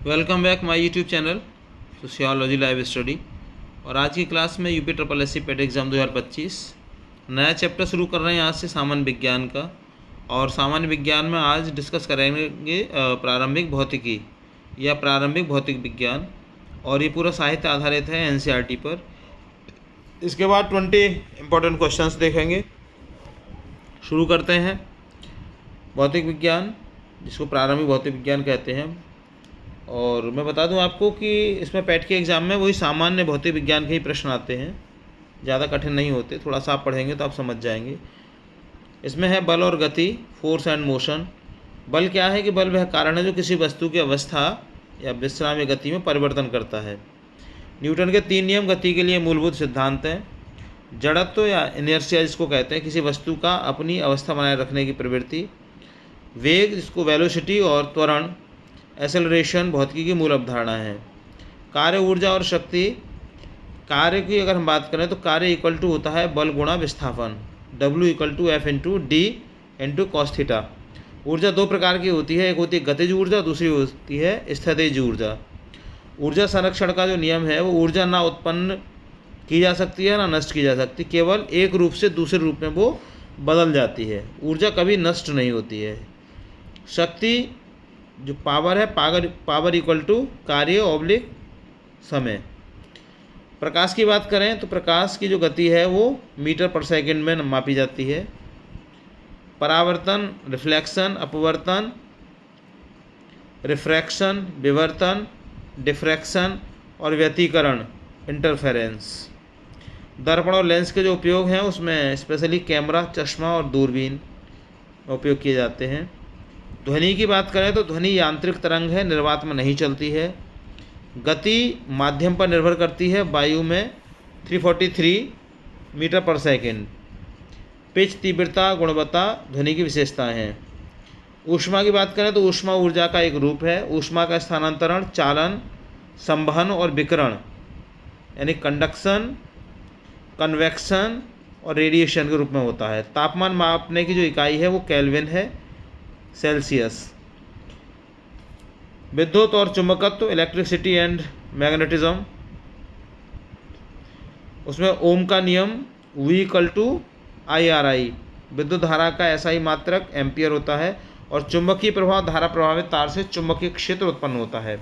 Welcome back my YouTube channel sociology live study. और आज की क्लास में यूपी ट्रिपल एस सी पेट exam 2025 नया चैप्टर शुरू कर रहे हैं आज से सामान्य विज्ञान का। और सामान्य विज्ञान में आज डिस्कस करेंगे प्रारंभिक भौतिकी या प्रारंभिक भौतिक विज्ञान, और ये पूरा साहित्य आधारित है एनसीईआरटी पर। इसके बाद 20 इम्पोर्टेंट क्वेश्चंस देखेंगे। शुरू करते हैं भौतिक विज्ञान, जिसको प्रारंभिक भौतिक विज्ञान कहते हैं। और मैं बता दूं आपको कि इसमें पैट के एग्ज़ाम में वही सामान्य भौतिक विज्ञान के ही प्रश्न आते हैं, ज़्यादा कठिन नहीं होते। थोड़ा सा आप पढ़ेंगे तो आप समझ जाएंगे। इसमें है बल और गति, फोर्स एंड मोशन। बल क्या है कि बल वह कारण है जो किसी वस्तु की अवस्था या विश्राम या गति में परिवर्तन करता है। न्यूटन के 3 नियम गति के लिए मूलभूत सिद्धांत हैं। जड़त्व या इनर्शिया जिसको कहते हैं, किसी वस्तु का अपनी अवस्था बनाए रखने की प्रवृत्ति। वेग जिसको वेलोसिटी और त्वरण एक्सेलरेशन भौतिकी की मूल अवधारणा है। कार्य, ऊर्जा और शक्ति। कार्य की अगर हम बात करें तो कार्य इक्वल टू होता है बल गुणा विस्थापन, W equal to F into D into cos theta. ऊर्जा 2 प्रकार की होती है, एक होती है गतिज ऊर्जा, दूसरी होती है स्थितिज ऊर्जा। ऊर्जा संरक्षण का जो नियम है वो ऊर्जा ना उत्पन्न की जा सकती है ना नष्ट की जा सकती, केवल एक रूप से दूसरे रूप में वो बदल जाती है। ऊर्जा कभी नष्ट नहीं होती है। शक्ति जो पावर है, पावर इक्वल टू कार्य ऑब्लिक समय। प्रकाश की बात करें तो प्रकाश की जो गति है वो मीटर पर सेकंड में मापी जाती है। परावर्तन, रिफ्लेक्शन, अपवर्तन, रिफ्रैक्शन, विवर्तन, डिफ्रैक्शन और व्यतिकरण, इंटरफेरेंस। दर्पण और लेंस के जो उपयोग हैं उसमें स्पेशली कैमरा, चश्मा और दूरबीन उपयोग किए जाते हैं। ध्वनि की बात करें तो ध्वनि यांत्रिक तरंग है, निर्वात में नहीं चलती है। गति माध्यम पर निर्भर करती है, वायु में 343 मीटर पर सेकंड। पिच, तीव्रता, गुणवत्ता ध्वनि की विशेषताएं हैं। ऊष्मा की बात करें तो ऊष्मा ऊर्जा का एक रूप है। ऊष्मा का स्थानांतरण, चालन, संवहन और विकिरण यानी कंडक्शन, कन्वेक्शन और रेडिएशन के रूप में होता है। तापमान मापने की जो इकाई है वो केल्विन है, सेल्सियस। विद्युत और चुंबकत्व, इलेक्ट्रिसिटी एंड मैग्नेटिज्म, उसमें ओम का नियम V इक्वल टू IRI। विद्युत धारा का SI मात्रक एम्पियर होता है। और चुंबकीय प्रभाव, धारा प्रभावित तार से चुंबकीय क्षेत्र उत्पन्न होता है।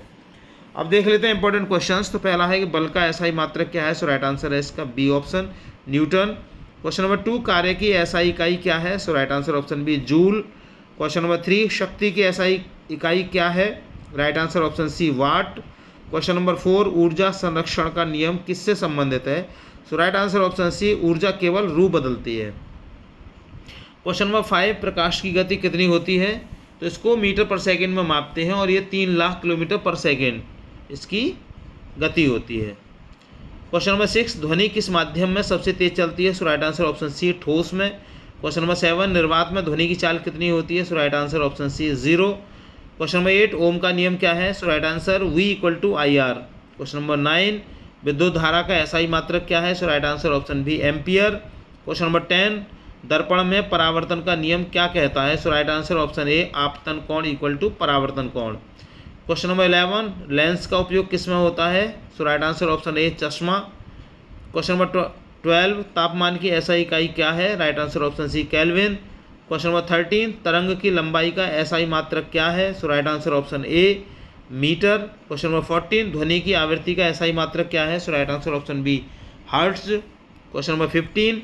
अब देख लेते हैं इंपॉर्टेंट क्वेश्चंस। तो पहला है कि बल का SI मात्रक क्या है, सो राइट आंसर है इसका B option, newton. Question number 2, कार्य की SI इकाई क्या है, so right answer option B, joule. Question number 3, शक्ति की SI इकाई क्या है, right answer option C, watt. Question number 4, ऊर्जा संरक्षण का नियम किससे संबंधित है, so right answer option C, ऊर्जा केवल रूप बदलती है। क्वेश्चन नंबर 5, प्रकाश की गति कितनी होती है, तो इसको मीटर पर सेकंड में मापते हैं और ये 3 लाख किलोमीटर पर सेकंड इसकी गति होती है। क्वेश्चन नंबर 6, ध्वनि किस माध्यम में सबसे तेज चलती है, so right answer option C, ठोस में। क्वेश्चन नंबर 7, निर्वात में ध्वनि की चाल कितनी होती है, so right answer option C, 0। Question number 8, Ohm का नियम क्या है, so right answer V equal to IR। Question number 9, विद्युत धारा का SI मात्रक क्या है, so right answer option B, ampere. Question number 10, दर्पण में परावर्तन का नियम क्या कहता है, so right answer option A, आपतन कोण इक्वल टू परावर्तन कोण। क्वेश्चन नंबर 11, लेंस का उपयोग किस में होता है, so right answer option A, चश्मा। क्वेश्चन नंबर 12, तापमान की SI इकाई क्या है, right answer option C, kelvin. Question number 13, तरंग की लंबाई का SI मात्रक क्या है, so right answer option A, metre. Question number 14, ध्वनि की आवृत्ति का SI मात्रक क्या है, so right answer option B, hertz. Question number 15,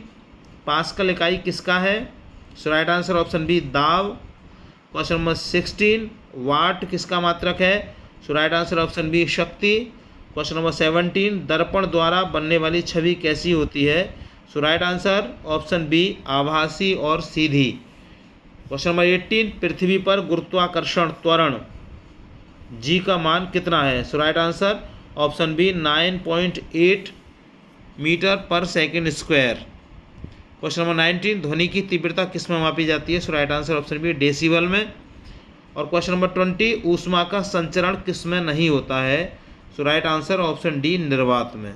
pascal इकाई किसका है, so right answer option B, दाब। क्वेश्चन नंबर 16, वाट किसका मात्रक है, so right answer option B, शक्ति। क्वेश्चन नंबर 17, दर्पण द्वारा बनने वाली छवि कैसी होती है, so right answer option B, आभासी और सीधी। क्वेश्चन नंबर 18, पृथ्वी पर गुरुत्वाकर्षण त्वरण G का मान कितना है, so right answer option B, 9.8 metre पर सेकंड स्क्वायर। क्वेश्चन नंबर 19, ध्वनि की तीव्रता किस में मापी जाती है, so right answer option B, decibel में। और क्वेश्चन नंबर 20, ऊष्मा का संचरण किस में नहीं होता है, so right answer option D, निर्वात में।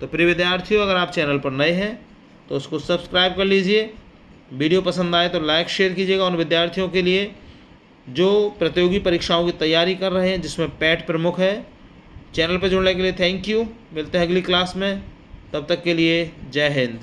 तो प्रिय विद्यार्थियों, अगर आप चैनल पर नए हैं तो उसको सब्सक्राइब कर लीजिए। वीडियो पसंद आए तो लाइक शेयर कीजिएगा उन विद्यार्थियों के लिए जो प्रतियोगी परीक्षाओं की तैयारी कर रहे हैं, जिसमें पैट प्रमुख है। चैनल पर जुड़ने के लिए थैंक यू। मिलते हैं अगली क्लास में, तब तक के लिए जय हिंद।